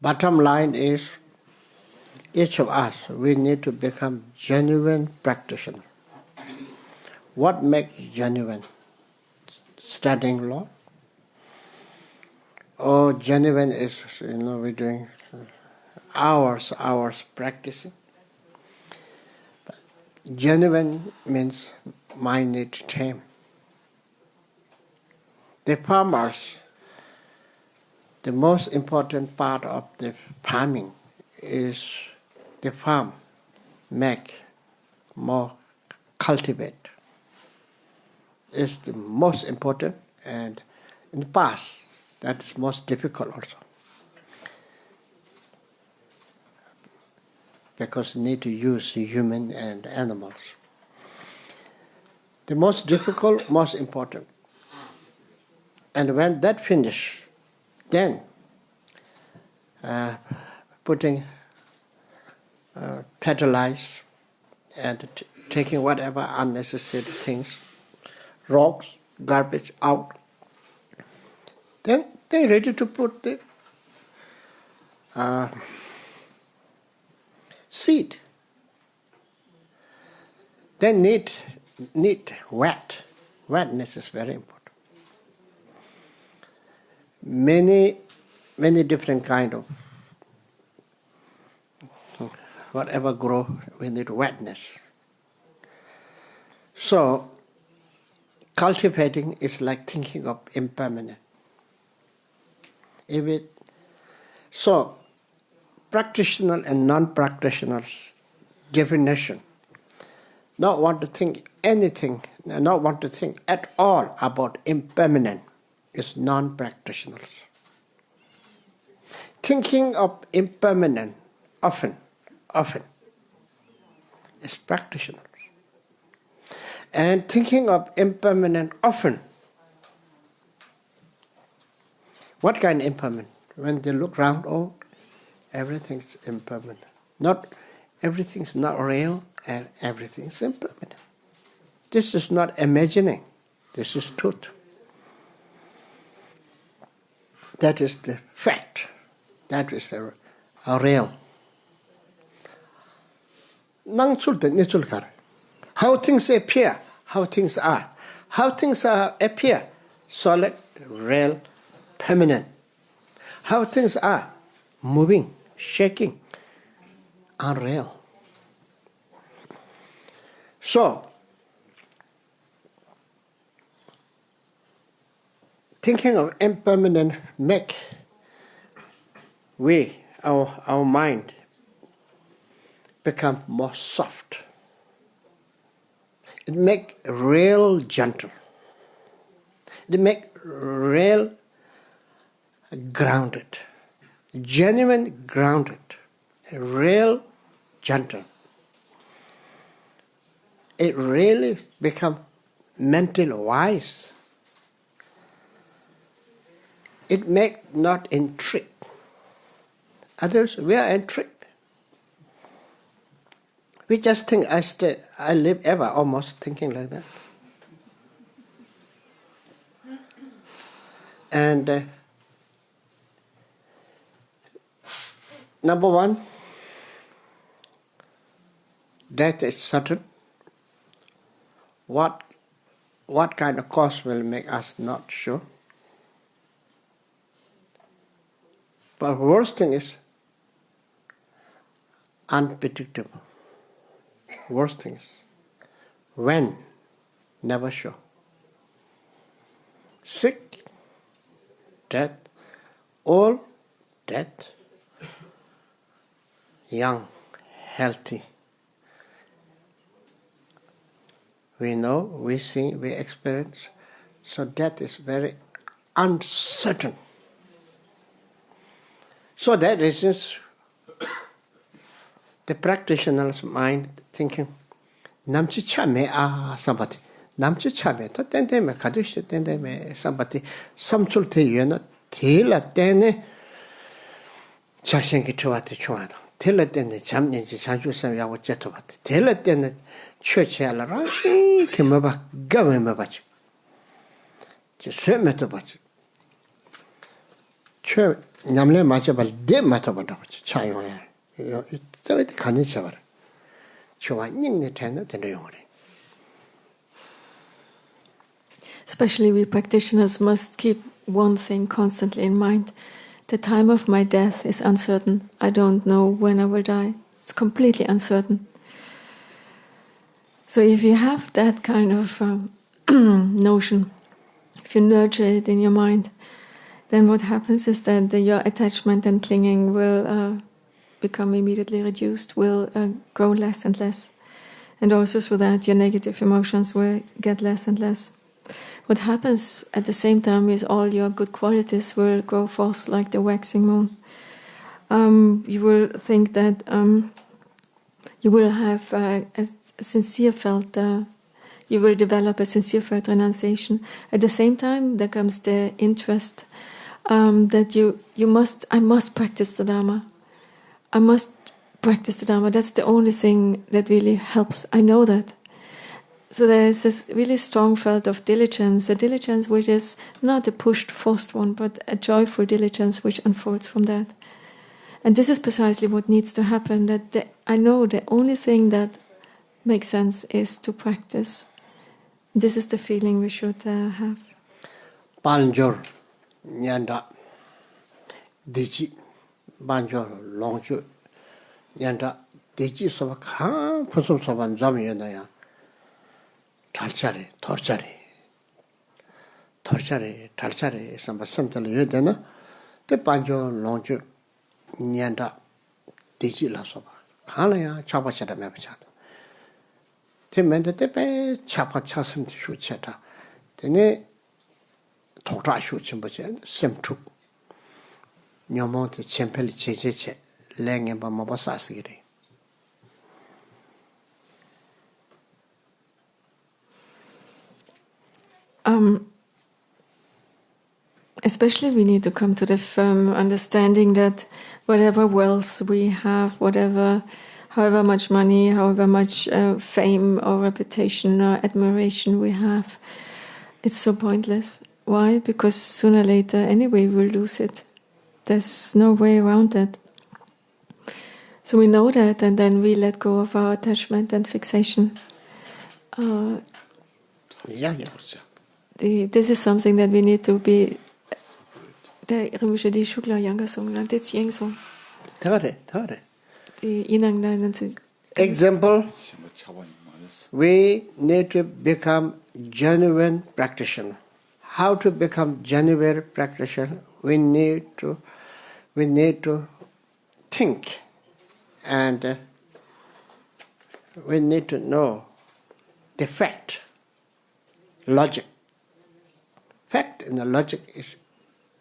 Bottom line is, each of us, we need to become genuine practitioners. What makes genuine? Studying law? Or genuine is, we're doing hours practicing. But genuine means mind need to tame. The farmers, the most important part of the farming is the farm make more cultivate. It's the most important, and in the past, that is most difficult also. Because you need to use human and animals. The most difficult, most important. And when that finish, then putting fertilize and taking whatever unnecessary things, rocks, garbage out. Then they're ready to put the seed. They need wet. Wetness is very important. Many different kind of whatever grow, we need wetness. So cultivating is like thinking of impermanent. So practitioner and non-practitioners definition, not want to think anything, not want to think at all about impermanent is non-practitioners. Thinking of impermanent often is practitioners. And thinking of impermanent often, what kind of impermanent? When they look around, oh, everything's impermanent. Not everything's not real and everything's impermanent. This is not imagining. This is truth. That is the fact. That is a real. How things appear, how things are. How things appear, solid, real, permanent. How things are, moving, shaking, unreal. So, thinking of impermanent make our mind become more soft. It make real gentle. It make real grounded, genuine grounded, real gentle. It really become mentally wise. It make not intrigue. Others, we are intrigued. We just think I live ever almost thinking like that. And number one, death is certain. What kind of cause will make us not sure? But the worst thing is unpredictable. Worst thing is when, never sure. Sick, death, old, death, young, healthy. We know, we see, we experience. So death is very uncertain. So that is the practitioner's mind thinking, namchi chame somebody, namchi chame, ta tende kadushi tende somebody, samsul te yuna, tila tene, chashenki chawati chuada, tila tene chamnenji chanchu samyawa jetawati, tila tene church ala rashi kimaba gawe mabachi, je swemetabachi. 냠래 맞아발 데 맞아봐도 차용해. 저 간이 쳐봐. 좋아 닝네 되는 용어래. Especially we practitioners must keep one thing constantly in mind. The time of my death is uncertain. I don't know when I will die. It's completely uncertain. So if you have that kind of notion, if you nurture it in your mind, then what happens is that your attachment and clinging will become immediately reduced, will grow less and less. And also so that your negative emotions will get less and less. What happens at the same time is all your good qualities will grow forth like the waxing moon. You will think that you will have a sincere felt, you will develop a sincere felt renunciation. At the same time, there comes the interest that I must practice the Dharma. I must practice the Dharma. That's the only thing that really helps. I know that. So there is this really strong felt of diligence, a diligence which is not a pushed, forced one, but a joyful diligence which unfolds from that. And this is precisely what needs to happen, that I know the only thing that makes sense is to practice. This is the feeling we should have. Banjor, Nyanda, Diji, Banjor, Longju, Nyanda, Diji Soba Khan, Pusum Soban Zamionaya, Tarchari, Samba Samtal Yudena, the Banjor, Longju, Nyanda, Diji La Soba, Kanaya, Chapachata Mapachata. Timenda Tepe, Chapa Chasam Shucheta, then Tora Shuchimbajan, Semtru. Nyomonte Chempeli Cheche, Langamba Mabasasiri. Especially we need to come to the firm understanding that whatever wealth we have, however much money, however much fame or reputation or admiration we have, it's so pointless. Why? Because sooner or later anyway we'll lose it. There's no way around that. So we know that, and then we let go of our attachment and fixation. This is something that we need to be. Example, we need to become genuine practitioner. How to become genuine practitioner? We need to think, and we need to know the fact, logic. Fact and the logic is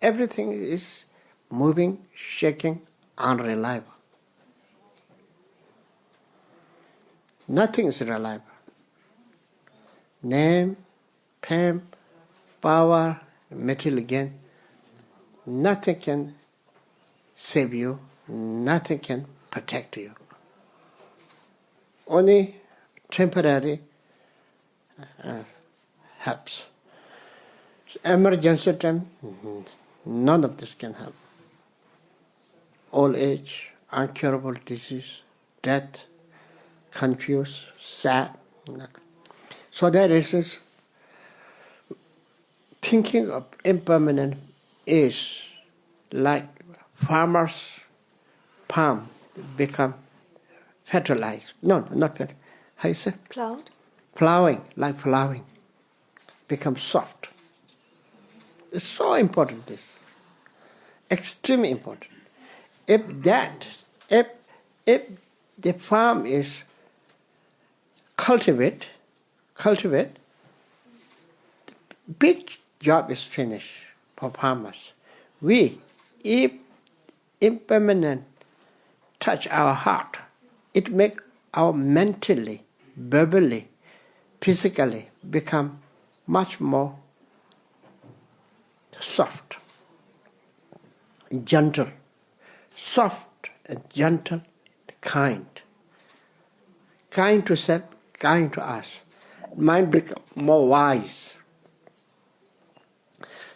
everything is moving, shaking, unreliable. Nothing is reliable. Name, fame, power, material gain, nothing can save you, nothing can protect you. Only temporary helps. Emergency time, none of this can help. Old age, incurable disease, death, confused, sad. So that is thinking of impermanent is like farmer's palm become fertilized. No, not fertilized. How you say? Ploughing, like ploughing. Become soft. It's so important, this. Extremely important. If the farm is cultivate, big job is finished for farmers. If impermanent touch our heart, it make our mentally, verbally, physically become much more soft, gentle, soft and gentle, kind. Kind to self, kind to us. Mind become more wise.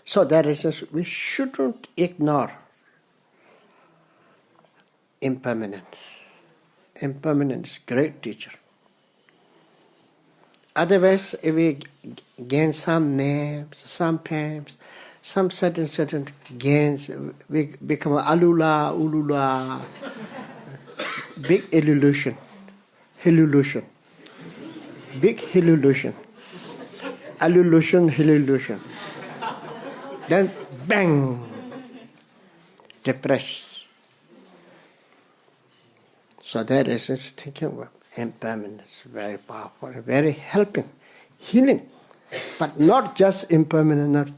So that is just, we shouldn't ignore impermanent. Impermanent is great teacher. Otherwise, if we gain some names, some pains, some certain gains, we become alula, ulula, big illusion, big illusion, illusion. Then bang, depressed. So that is just thinking about impermanence, very powerful, very helping, healing. But not just impermanent, not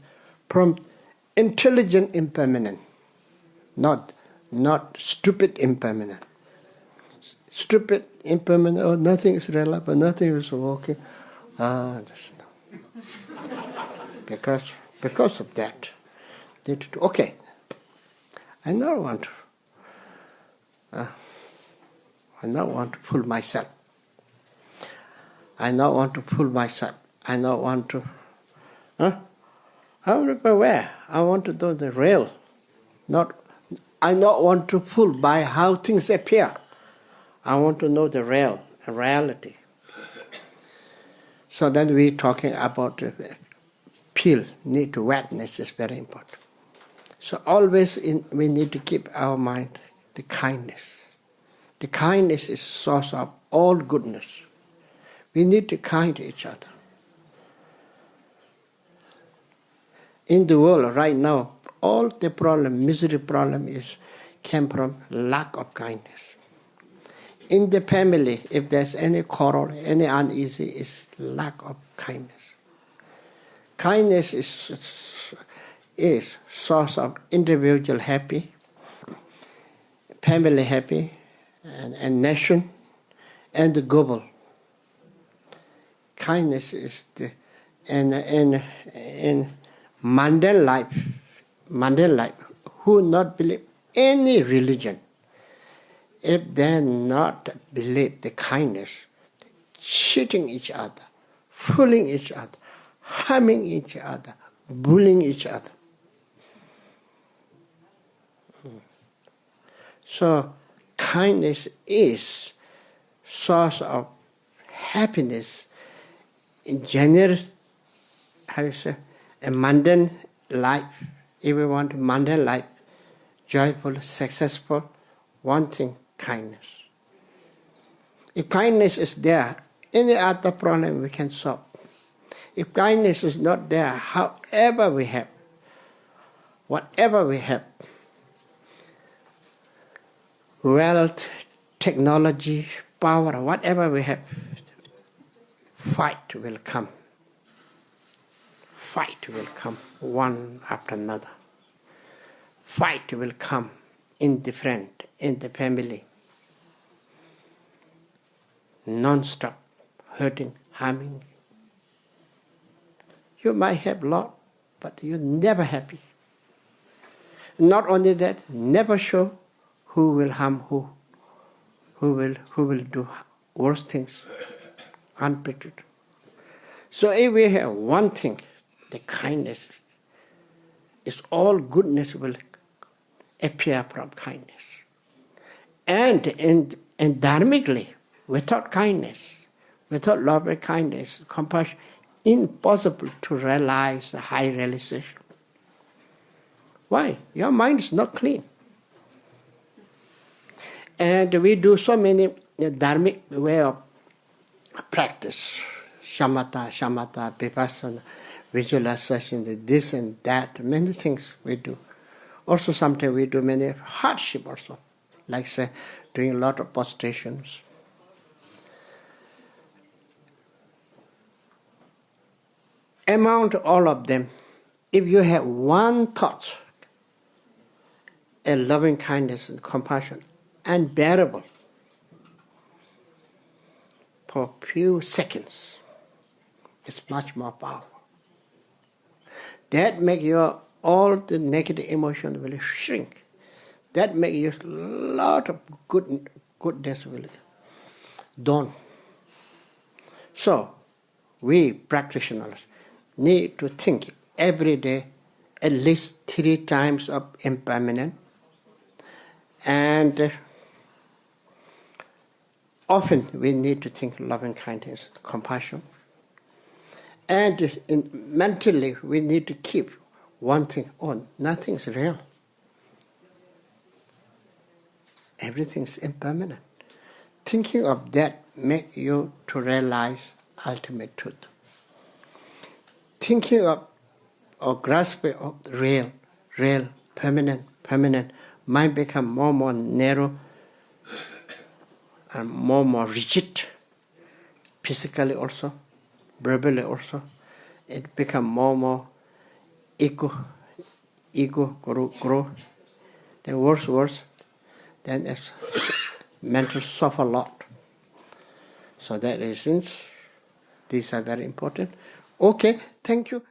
from intelligent impermanent, not stupid impermanent. Stupid impermanent, oh, nothing is relevant, nothing is working. Because of that. Okay, I don't want to fool myself. I don't want to fool myself. I don't want to. I want to be aware. I want to do the real. I don't want to fool by how things appear. I want to know the reality. So then we're talking about peel, need to wetness is very important. So always we need to keep our mind the kindness. The kindness is source of all goodness. We need to kind each other. In the world right now, all the misery problem came from lack of kindness. In the family, if there's any quarrel, any uneasy, is lack of kindness. Kindness is source of individual happy, family happy, and nation, and the global. Kindness is in mundane life, who not believe any religion, if they not believe the kindness, cheating each other, fooling each other, harming each other, bullying each other. So kindness is source of happiness in general, a mundane life. If we want a mundane life, joyful, successful, one thing, kindness. If kindness is there, any other problem we can solve. If kindness is not there, however we have, whatever we have, wealth, technology, power, whatever we have, fight will come. Fight will come one after another. Fight will come in the friend, in the family. Non-stop, hurting, harming. You might have a lot, but you're never happy. Not only that, never show who will harm who will do worse things, unpredictable. So if we have one thing, the kindness, is all goodness will appear from kindness. And dharmically, without kindness, without love and kindness, compassion, impossible to realize the high realization. Why? Your mind is not clean. And we do so many dharmic way of practice, shamatha, vipassana, visualization, this and that, many things we do. Also sometimes we do many hardship also, like say doing a lot of prostrations. Among all of them, if you have one thought, a loving kindness and compassion, unbearable for a few seconds, it's much more powerful. That makes all the negative emotions will shrink. That makes you a lot of goodness will dawn. So, we practitioners need to think every day at least 3 times of impermanent and often we need to think loving kindness, compassion. And mentally we need to keep one thing on. Nothing is real. Everything is impermanent. Thinking of that makes you to realize ultimate truth. Thinking of or grasping of real, permanent, mind become more and more narrow and more rigid, physically also, verbally also. It become more and more ego grow. Then worse, then it's mental suffer a lot. So that reasons, these are very important. Okay, thank you.